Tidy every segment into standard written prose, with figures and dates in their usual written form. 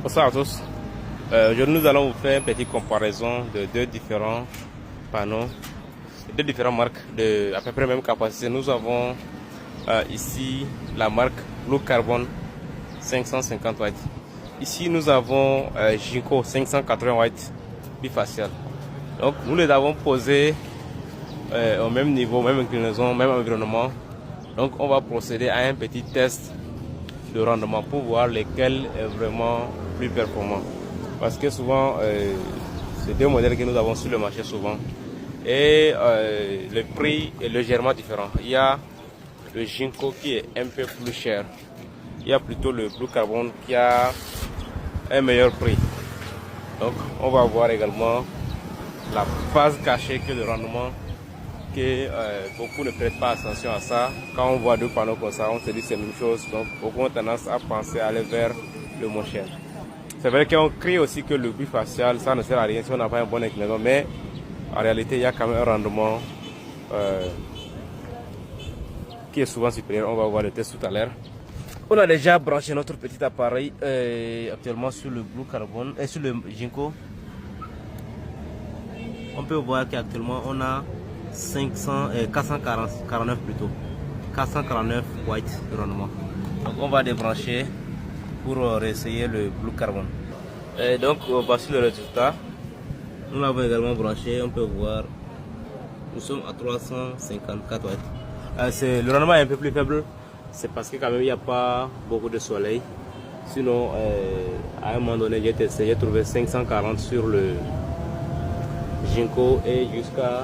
Bonsoir à tous. Aujourd'hui, nous allons vous faire une petite comparaison de deux différents panneaux, deux différentes marques de à peu près même capacité. Nous avons ici la marque Blue Carbon 550 watts. Ici, nous avons Jinko 580 watts bifacial. Donc, nous les avons posés au même niveau, même inclinaison, même environnement. Donc, on va procéder à un petit test de rendement pour voir lequel est vraiment plus performant. Parce que souvent, c'est deux modèles que nous avons sur le marché souvent. Et le prix est légèrement différent. Il y a le Jinko qui est un peu plus cher. Il y a plutôt le Blue Carbon qui a un meilleur prix. Donc, on va voir également la phase cachée que le rendement, que beaucoup ne prêtent pas attention à ça. Quand on voit deux panneaux comme ça, on se dit c'est la même chose. Donc, beaucoup ont tendance à penser à aller vers le moins cher. C'est vrai qu'on crie aussi que le bifacial, ça ne sert à rien si on n'a pas un bon inclinaison, mais en réalité, il y a quand même un rendement qui est souvent supérieur. On va voir le test tout à l'heure. On a déjà branché notre petit appareil actuellement sur le Blue Carbon et sur le Jinko. On peut voir qu'actuellement on a 449 plutôt, 449 watts de rendement. Donc on va débrancher pour réessayer le Blue Carbon. Et donc voici le résultat. Nous l'avons également branché, on peut voir, nous sommes à 354 watts. Le rendement est un peu plus faible, c'est parce que quand même il n'y a pas beaucoup de soleil. Sinon, à un moment donné, j'ai testé, j'ai trouvé 540 sur le Jinko et jusqu'à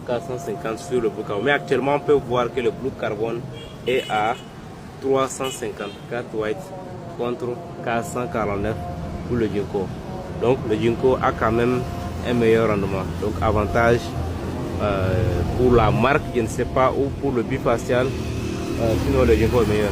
450 sur le Blue Carbon. Mais actuellement, on peut voir que le Blue Carbon est à 354 watts contre 449 pour le Jinko. Donc le Jinko a quand même un meilleur rendement. Donc avantage pour la marque, je ne sais pas, ou pour le bifacial, sinon le Jinko est meilleur.